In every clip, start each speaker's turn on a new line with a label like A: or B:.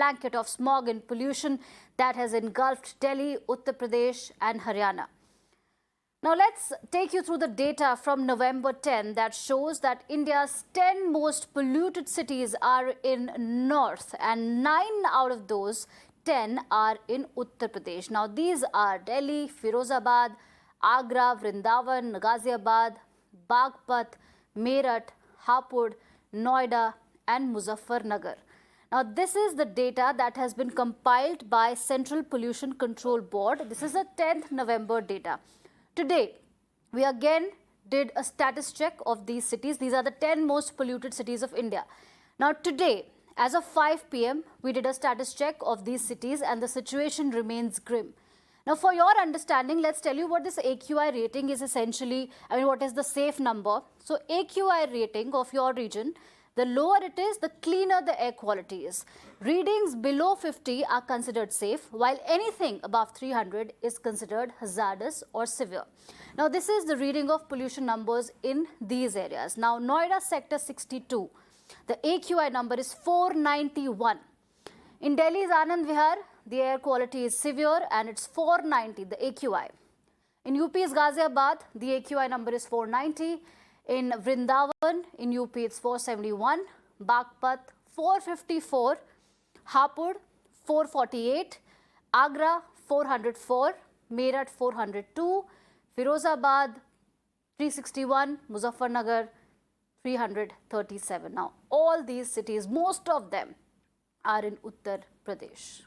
A: blanket of smog and pollution that has engulfed Delhi, Uttar Pradesh and Haryana. Now let's take you through the data from November 10 that shows that India's 10 most polluted cities are in north and 9 out of those 10 are in Uttar Pradesh. Now these are Delhi, Firozabad, Agra, Vrindavan, Ghaziabad, Bagpat, Meerut, Hapur, Noida and Muzaffarnagar. Now this is the data that has been compiled by Central Pollution Control Board. This is the 10th November data. Today, we again did a status check of these cities. These are the 10 most polluted cities of India. Now today, as of 5 p.m., we did a status check of these cities and the situation remains grim. Now for your understanding, let's tell you what this AQI rating is essentially, what is the safe number. So AQI rating of your region, the lower it is, the cleaner the air quality is. Readings below 50 are considered safe, while anything above 300 is considered hazardous or severe. Now this is the reading of pollution numbers in these areas. Now Noida sector 62, the AQI number is 491. In Delhi's Anand Vihar, the air quality is severe and it's 490, the AQI. In UP's Ghaziabad, the AQI number is 490. In Vrindavan, in UP, it's 471. Bagpat, 454. Hapur, 448. Agra, 404. Meerut, 402. Firozabad, 361. Muzaffarnagar, 337. Now, all these cities, most of them are in Uttar Pradesh.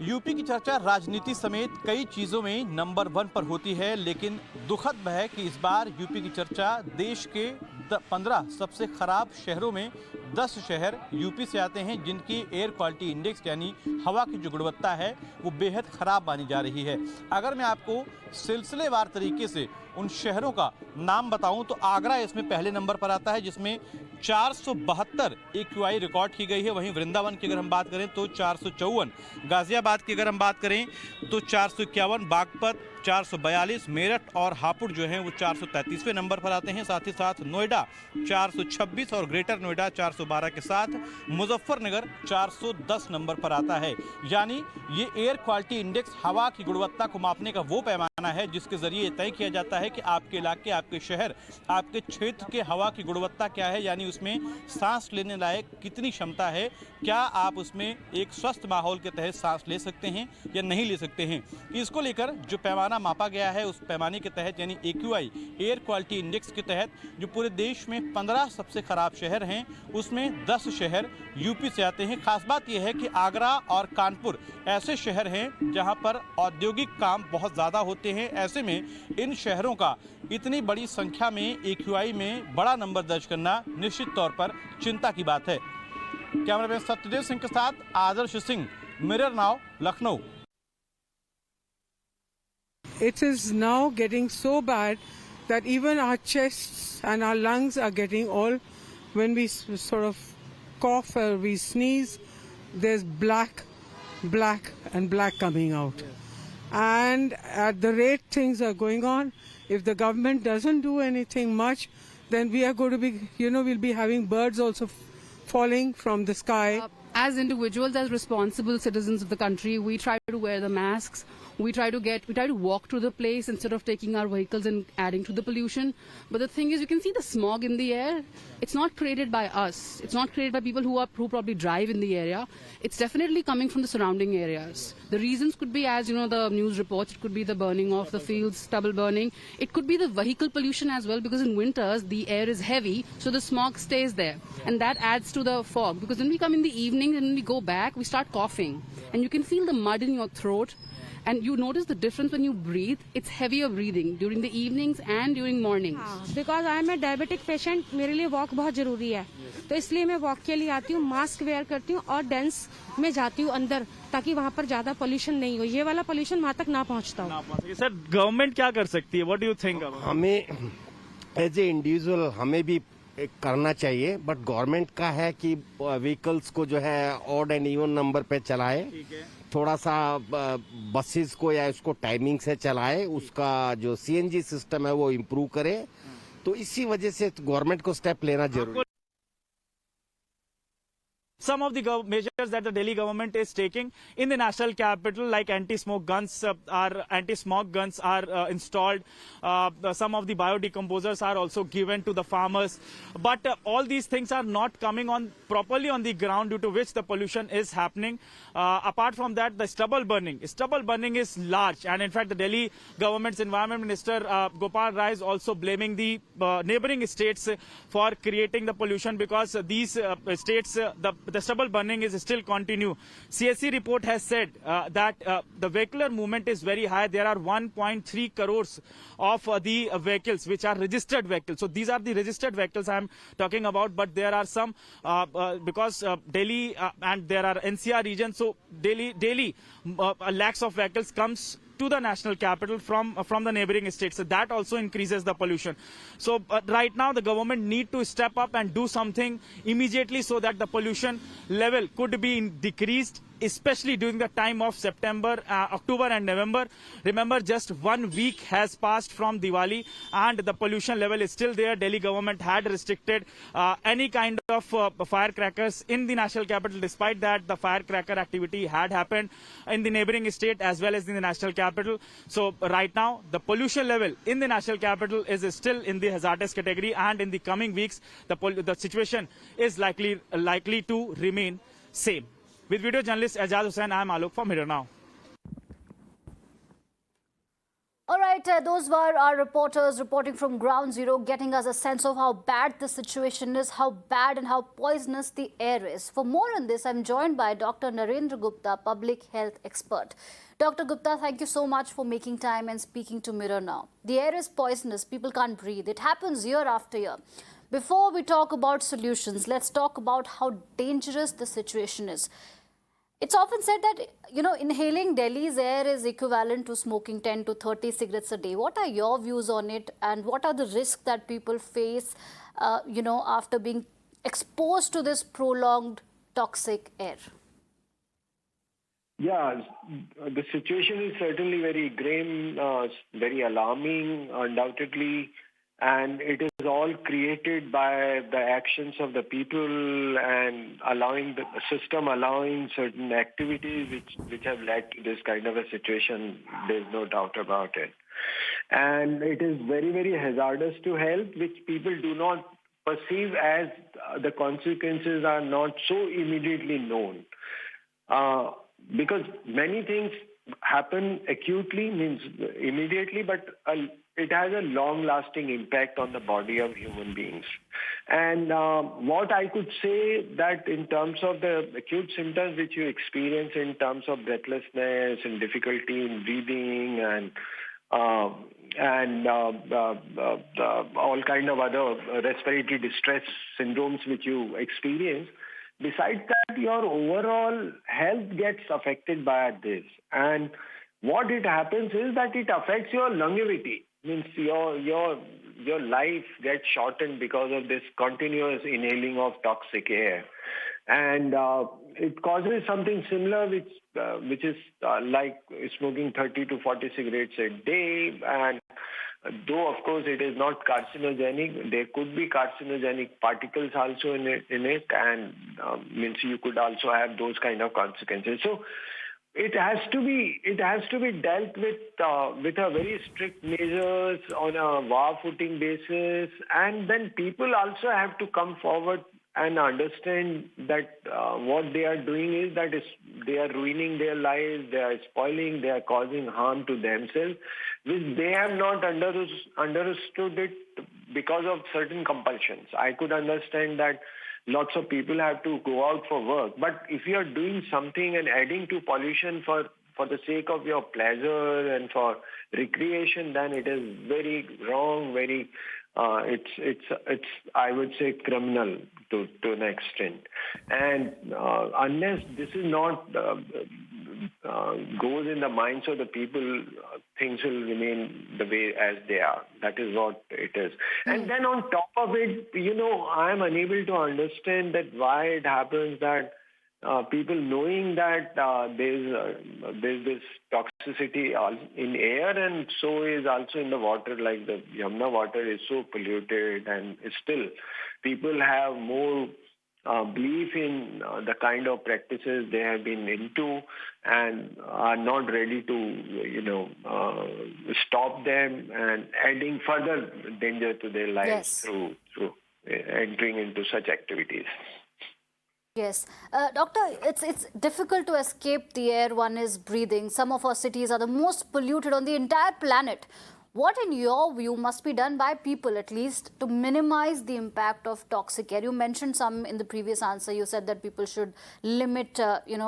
B: UP की चर्चा राजनीति समेत कई चीजों में number 1 पर होती है, लेकिन दुखद है कि इस बार यूपी की चर्चा देश के 15 सबसे खराब शहरों में 10 शहर यूपी से आते हैं, जिनकी एयर क्वालिटी इंडेक्स यानी हवा की जो गुणवत्ता है वो बेहद खराब मानी जा रही है। अगर मैं आपको सिलसिलेवार तरीके से उन शहरों का नाम बताऊं तो आगरा इसमें पहले नंबर पर आता है, जिसमें 472 AQI रिकॉर्ड की गई है। वहीं वृंदावन की अगर हम बात करें तो 454, गाजियाबाद की अगर हम बात करें तो 451, बागपत 442, मेरठ और हापुड़ जो हैं वो 433वें नंबर पर आते हैं। साथ ही साथ नोएडा 426 और ग्रेटर नोएडा 412 के साथ मुजफ्फरनगर 410 नंबर पर आता है। यानी ये एयर क्वालिटी इंडेक्स हवा की गुणवत्ता को मापने का वो पैमाना है जिसके जरिए तय किया जाता है कि आपके इलाके, आपके शहर, आपके क्षेत्र के हवा की गुणवत्ता क्या है, यानी उसमें सांस लेने लायक कितनी क्षमता है, क्या आप उसमें एक स्वस्थ माहौल के तहत सांस ले सकते हैं या नहीं ले सकते हैं। इसको लेकर जो पैमाना मापा गया है उस पैमाने के तहत यानी AQI एयर क्वालिटी इंडेक्स के तहत जो पूरे देश में 15 सबसे खराब शहर हैं उसमें 10 शहर यूपी से आते हैं। खास बात यह है कि आगरा और कानपुर ऐसे शहर हैं जहां पर औद्योगिक काम बहुत ज़्यादा होते हैं। ऐसे में इन शहरों का इतनी बड़ी संख्या में AQI में बड़ा नंबर दर्ज करना निश्चित तौर पर चिंता की बात है। कैमरामैन सत्यदेव सिंह के साथ Adarsh Singh, Mirror Now, Lucknow.
C: It is now getting so bad that even our chests and our lungs are getting all, when we sort of cough or we sneeze, there's black coming out. And at the rate things are going on, if the government doesn't do anything much, then we are going to be, we'll be having birds also falling from the sky.
D: As individuals, as responsible citizens of the country, we try to wear the masks. We try to walk through the place instead of taking our vehicles and adding to the pollution. But the thing is, you can see the smog in the air. It's not created by us. It's not created by people who probably drive in the area. It's definitely coming from the surrounding areas. The reasons could be, as the news reports, it could be the burning of the fields, stubble burning. It could be the vehicle pollution as well, because in winters the air is heavy, so the smog stays there, and that adds to the fog. Because when we come in the evening and we go back, we start coughing, and you can feel the mud in your throat. And you notice the difference when you breathe. It's heavier breathing during the evenings and during mornings.
E: Because I am a diabetic patient, मेरे लिए walk बहुत जरूरी है, तो इसलिए मैं walk के लिए आती हूँ, मास्क वेयर करती हूँ और डेंस में जाती हूँ अंदर, ताकि वहाँ पर ज्यादा पोल्यूशन नहीं हो, ये वाला पोल्यूशन वहाँ तक ना पहुँचता हो।
F: सर, गवर्नमेंट क्या कर सकती है? What do you think?
G: हमें एज ए इंडिविजुअल हमें भी करना चाहिए, बट गवर्नमेंट का है कि व्हीकल्स को जो है ऑड एंड इवन नंबर पे चलाए, थोड़ा सा बसेस को या उसको टाइमिंग से चलाए, उसका जो CNG सिस्टम है वो इम्प्रूव करे, तो इसी वजह से गवर्नमेंट को स्टेप लेना जरूरी है।
F: some of the measures that the Delhi government is taking in the national capital, like anti-smog guns are installed. Some of the biodecomposers are also given to the farmers. But all these things are not coming on properly on the ground, due to which the pollution is happening. Apart from that, the stubble burning is large. And in fact, the Delhi government's Environment Minister Gopal Rai is also blaming the neighboring states for creating the pollution, because these states, the stubble burning is still continue. CSE report has said that the vehicular movement is very high. There are 1.3 crores of the vehicles which are registered vehicles. So these are the registered vehicles I am talking about, but there are some because Delhi and there are NCR regions, so daily lakhs of vehicles comes to the national capital from the neighboring states. So that also increases the pollution. So right now the government need to step up and do something immediately, so that the pollution level could be decreased, especially during the time of September, October and November. Remember, just 1 week has passed from Diwali and the pollution level is still there. Delhi government had restricted any kind of firecrackers in the national capital. Despite that, the firecracker activity had happened in the neighboring state as well as in the national capital. So right now, the pollution level in the national capital is still in the hazardous category, and in the coming weeks, the situation is likely to remain same. With video journalist Ajaz Hussain, I am Alok for Mirror Now.
A: All right, those were our reporters reporting from Ground Zero, getting us a sense of how bad the situation is, how bad and how poisonous the air is. For more on this, I'm joined by Dr. Narendra Gupta, public health expert. Dr. Gupta, thank you so much for making time and speaking to Mirror Now. The air is poisonous. People can't breathe. It happens year after year. Before we talk about solutions, let's talk about how dangerous the situation is. It's often said that, inhaling Delhi's air is equivalent to smoking 10 to 30 cigarettes a day. What are your views on it, and what are the risks that people face, after being exposed to this prolonged toxic air?
H: Yeah, the situation is certainly very grim, very alarming, undoubtedly. And it is all created by the actions of the people and allowing the system, allowing certain activities which have led to this kind of a situation. There's no doubt about it. And it is very, very hazardous to health, which people do not perceive, as the consequences are not so immediately known. Because many things happen acutely, means immediately, but it has a long-lasting impact on the body of human beings. And what I could say, that in terms of the acute symptoms which you experience in terms of breathlessness and difficulty in breathing and all kind of other respiratory distress syndromes which you experience, besides that, your overall health gets affected by this. And what it happens is that it affects your longevity. Means your life gets shortened because of this continuous inhaling of toxic air. And it causes something similar, which is like smoking 30 to 40 cigarettes a day. And though, of course, it is not carcinogenic, there could be carcinogenic particles also in it, and means you could also have those kind of consequences. So it has to be dealt with a very strict measures on a war footing basis, and then people also have to come forward and understand that what they are doing is that they are ruining their lives, they are spoiling, they are causing harm to themselves, which they have not understood it because of certain compulsions. I could understand that lots of people have to go out for work, but if you are doing something and adding to pollution for the sake of your pleasure and for recreation, then it is very wrong, very it's I would say criminal to an extent. And unless this is not goes in the minds of the people, things will remain the way as they are. That is what it is. And then on top of it, I am unable to understand that why it happens that people knowing that there's this toxicity in air, and so is also in the water, like the Yamuna water is so polluted, and still people have more belief in the kind of practices they have been into and are not ready to, stop them and adding further danger to their lives
A: Yes.
H: through entering into such activities.
A: Yes. Doctor, it's difficult to escape the air one is breathing. Some of our cities are the most polluted on the entire planet. What, in your view, must be done by people, at least, to minimize the impact of toxic air? You mentioned some in the previous answer. You said that people should limit,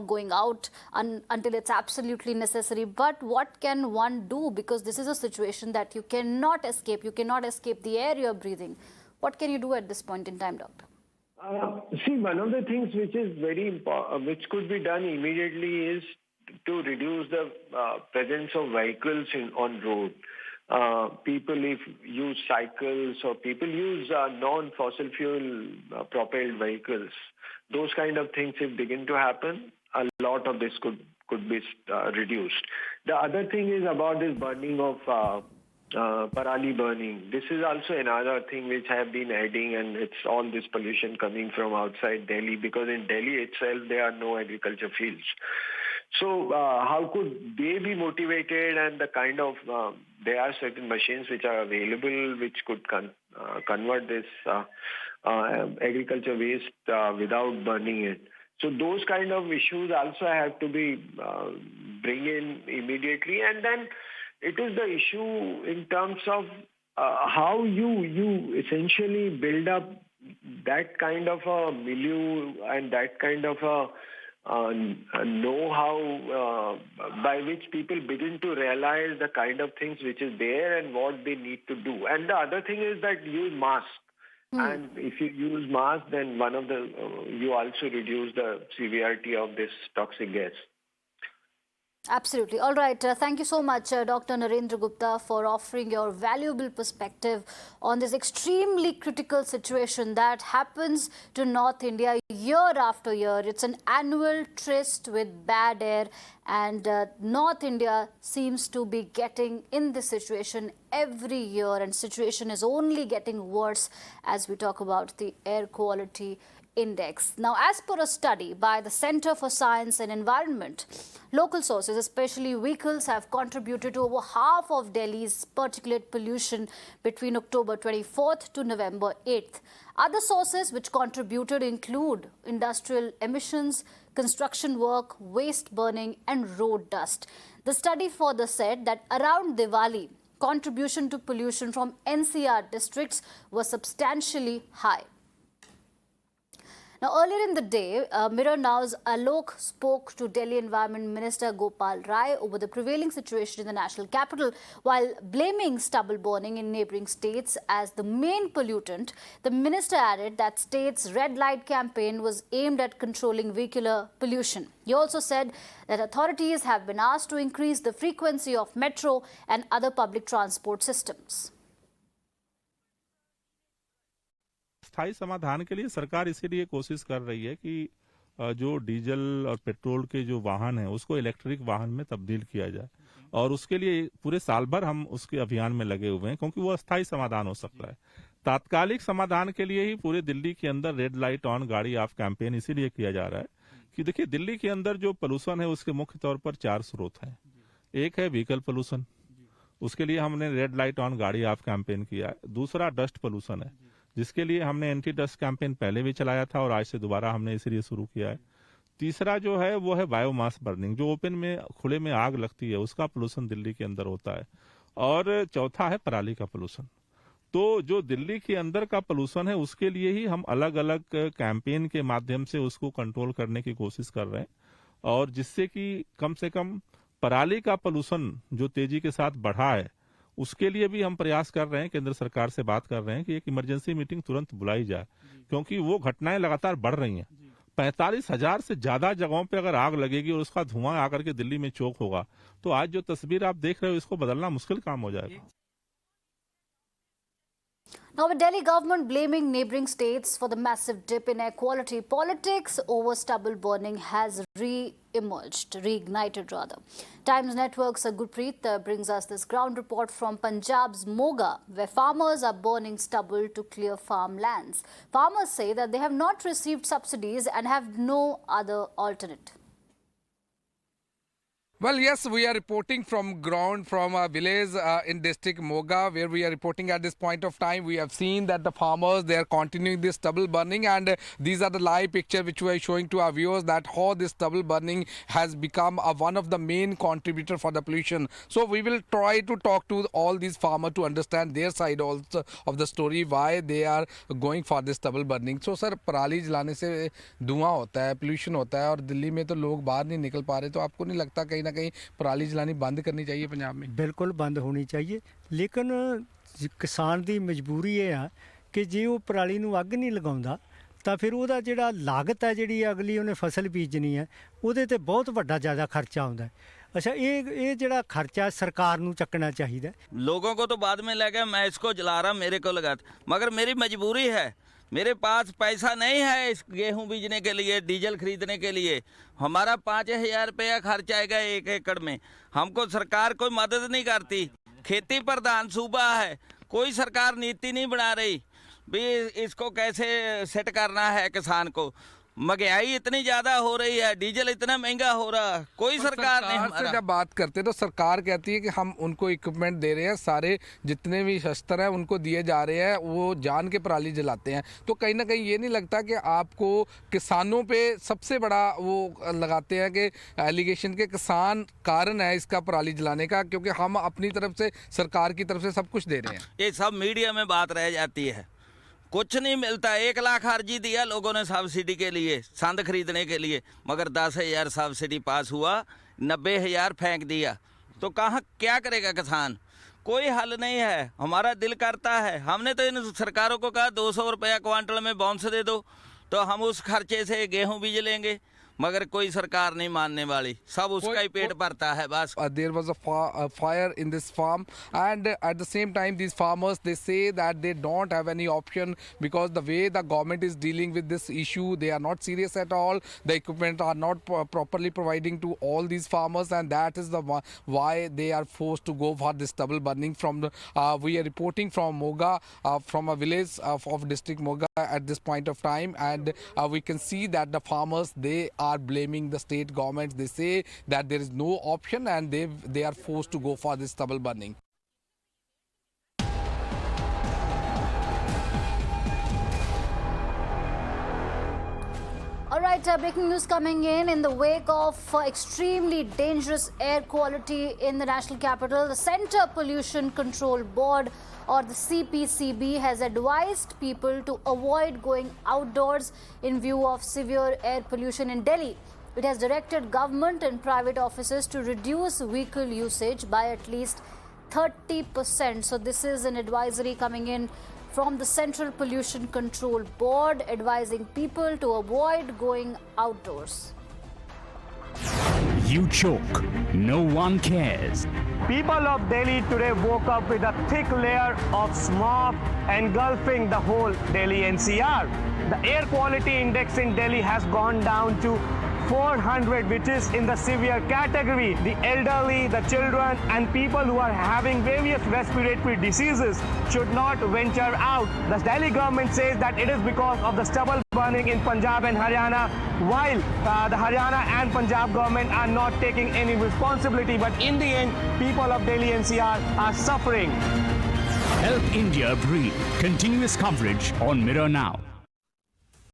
A: going out until it's absolutely necessary. But what can one do? Because this is a situation that you cannot escape. You cannot escape the air you're breathing. What can you do at this point in time, Doctor?
H: See, one of the things which is very important, which could be done immediately, is to reduce the presence of vehicles on road. People use cycles, or people use non-fossil fuel propelled vehicles. Those kind of things, if begin to happen, a lot of this could be reduced. The other thing is about this burning of parali burning. This is also another thing which have been adding, and it's all this pollution coming from outside Delhi, because in Delhi itself there are no agriculture fields. So how could they be motivated, and the kind of there are certain machines which are available which could convert this agriculture waste without burning it. So those kind of issues also have to be bring in immediately. And then it is the issue in terms of how you essentially build up that kind of a milieu and that kind of a know-how by which people begin to realize the kind of things which is there and what they need to do. And the other thing is that use mask. And if you use mask, then you also reduce the severity of this toxic gas.
A: Absolutely. All right. Thank you so much, Dr. Narendra Gupta, for offering your valuable perspective on this extremely critical situation that happens to North India year after year. It's an annual tryst with bad air, and North India seems to be getting in this situation every year, and situation is only getting worse as we talk about the air quality index. Now, as per a study by the Center for Science and Environment, local sources, especially vehicles, have contributed to over half of Delhi's particulate pollution between October 24th to November 8th. Other sources which contributed include industrial emissions, construction work, waste burning and road dust. The study further said that around Diwali, contribution to pollution from NCR districts was substantially high. Now, earlier in the day, Mirror Now's Alok spoke to Delhi Environment Minister Gopal Rai over the prevailing situation in the national capital. While blaming stubble burning in neighbouring states as the main pollutant, the minister added that state's red light campaign was aimed at controlling vehicular pollution. He also said that authorities have been asked to increase the frequency of metro and other public transport systems.
I: स्थायी समाधान के लिए सरकार इसीलिए कोशिश कर रही है कि जो डीजल और पेट्रोल के जो वाहन हैं उसको इलेक्ट्रिक वाहन में तब्दील किया जाए, और उसके लिए पूरे साल भर हम उसके अभियान में लगे हुए हैं, क्योंकि वो अस्थायी समाधान हो सकता है। तात्कालिक समाधान के लिए ही पूरे दिल्ली के अंदर रेड लाइट ऑन गाड़ी ऑफ कैंपेन इसीलिए किया जा रहा है कि देखिए, दिल्ली के अंदर जो पोल्यूशन है उसके मुख्य तौर पर 4 स्रोत हैं। एक है व्हीकल पोल्यूशन, उसके लिए हमने रेड लाइट ऑन गाड़ी ऑफ कैंपेन किया है। दूसरा डस्ट पोल्यूशन है, जिसके लिए हमने एंटी डस्ट कैंपेन पहले भी चलाया था और आज से दोबारा हमने इसलिए शुरू किया है। तीसरा जो है वो है बायोमास बर्निंग, जो ओपन में खुले में आग लगती है उसका पोल्यूशन दिल्ली के अंदर होता है। और चौथा है पराली का पोल्यूशन। तो जो दिल्ली के अंदर का पोल्यूशन है उसके लिए ही हम अलग अलग कैंपेन के माध्यम से उसको कंट्रोल करने की कोशिश कर रहे हैं, और जिससे कि कम से कम पराली का पोल्यूशन जो तेजी के साथ बढ़ा है उसके लिए भी हम प्रयास कर रहे हैं, केंद्र सरकार से बात कर रहे हैं कि एक इमरजेंसी मीटिंग तुरंत बुलाई जाए, क्योंकि वो घटनाएं लगातार बढ़ रही हैं। 45,000 से ज्यादा जगहों पे अगर आग लगेगी और उसका धुआं आकर के दिल्ली में चोक होगा, तो आज जो तस्वीर आप देख रहे हो इसको बदलना मुश्किल काम हो जाएगा।
A: Now, with Delhi government blaming neighbouring states for the massive dip in air quality, politics over stubble burning has reignited rather. Times Network's Gurpreet brings us this ground report from Punjab's Moga, where farmers are burning stubble to clear farmlands. Farmers say that they have not received subsidies and have no other alternate.
J: Well, yes, we are reporting from ground from a village in district Moga, where we are reporting at this point of time. We have seen that the farmers, they are continuing this stubble burning, and these are the live pictures which we are showing to our viewers that how this stubble burning has become one of the main contributor for the pollution. So we will try to talk to all these farmers to understand their side also of the story, why they are going for this stubble burning. So sir, पराली जलाने से धुआं होता है, pollution होता है, और दिल्ली में तो लोग बाहर नहीं निकल पा रहे, तो आपको नहीं लगता कहीं ना कहीं पराली जलानी बंद करनी चाहिए पंजाब में?
K: बिल्कुल बंद होनी चाहिए, लेकिन किसान ਦੀ ਮਜਬੂਰੀ ਇਹ ਆ ਕਿ ਜੇ ਉਹ ਪਰਾਲੀ ਨੂੰ ਅੱਗ ਨਹੀਂ ਲਗਾਉਂਦਾ ਤਾਂ ਫਿਰ ਉਹਦਾ ਜਿਹੜਾ ਲਾਗਤ ਹੈ ਜਿਹੜੀ ਅਗਲੀ ਉਹਨੇ ਫਸਲ ਬੀਜਣੀ ਹੈ ਉਹਦੇ ਤੇ ਬਹੁਤ ਵੱਡਾ ਜ਼ਿਆਦਾ ਖਰਚਾ ਆਉਂਦਾ ਹੈ। अच्छा ये जड़ा खर्चा सरकार नू चकना चाहिए।
L: लोगों को तो बाद में लगा मैं इसको जला रहा मेरे को लगा, मगर मेरी मजबूरी है, मेरे पास पैसा नहीं है इस गेहूं बीजने के लिए, डीजल खरीदने के लिए। हमारा 5000 रुपया खर्च आएगा 1 एकड़ में। हमको सरकार कोई मदद नहीं करती, खेती प्रधान सूबा है, कोई सरकार नीति नहीं बना रही भी इसको कैसे सेट करना है किसान को। महंगाई इतनी ज्यादा हो रही है, डीजल इतना महंगा हो रहा, कोई सरकार नहीं हमारा।
J: जब बात करते तो सरकार कहती है कि हम उनको इक्विपमेंट दे रहे हैं, सारे जितने भी शस्त्र हैं उनको दिए जा रहे हैं, वो जान के पराली जलाते हैं। तो कहीं ना कहीं ये नहीं लगता कि आपको किसानों पे सबसे बड़ा वो लगाते हैं कि एलिगेशन के किसान कारण है इसका पराली जलाने का, क्योंकि हम अपनी तरफ से सरकार की तरफ से सब कुछ दे रहे हैं।
L: ये सब मीडिया में बात रह जाती है, कुछ नहीं मिलता। 1 लाख अर्जी दिया लोगों ने सब्सिडी के लिए, संद खरीदने के लिए, मगर 10,000 सब्सिडी पास हुआ, 90,000 फेंक दिया। तो कहाँ क्या करेगा किसान? कोई हल नहीं है। हमारा दिल करता है, हमने तो इन सरकारों को कहा 200 रुपया क्वांटल में बाउंस दे दो तो हम उस खर्चे से गेहूं बीज लेंगे, मगर कोई सरकार नहीं मानने वाली, सब उसका ही पेट भरता है बस।
J: There was a fire in this farm, and at the same time these farmers, they say that they don't have any option because the way the government is dealing with this issue, they are not serious at all. The equipment are not properly providing to all these farmers, and that is the why they are forced to go for this stubble burning. From the we are reporting from Moga, from a village of district Moga at this point of time, and we can see that the farmers, they are blaming the state governments. They say that there is no option and they are forced to go for this stubble burning.
A: All right, breaking news coming in the wake of extremely dangerous air quality in the national capital. The Centre Pollution Control Board, or the CPCB, has advised people to avoid going outdoors in view of severe air pollution in Delhi. It has directed government and private offices to reduce vehicle usage by at least 30%. So this is an advisory coming in from the Central Pollution Control Board, advising people to avoid going outdoors.
M: You choke, no one cares.
N: People of Delhi today woke up with a thick layer of smog engulfing the whole Delhi NCR. The air quality index in Delhi has gone down to 400, which is in the severe category. The elderly, the children, and people who are having various respiratory diseases should not venture out. The Delhi government says that it is because of the stubble burning in Punjab and Haryana, while the Haryana and Punjab government are not taking any responsibility. But in the end, people of Delhi NCR are suffering.
M: Help India breathe. Continuous coverage on Mirror Now.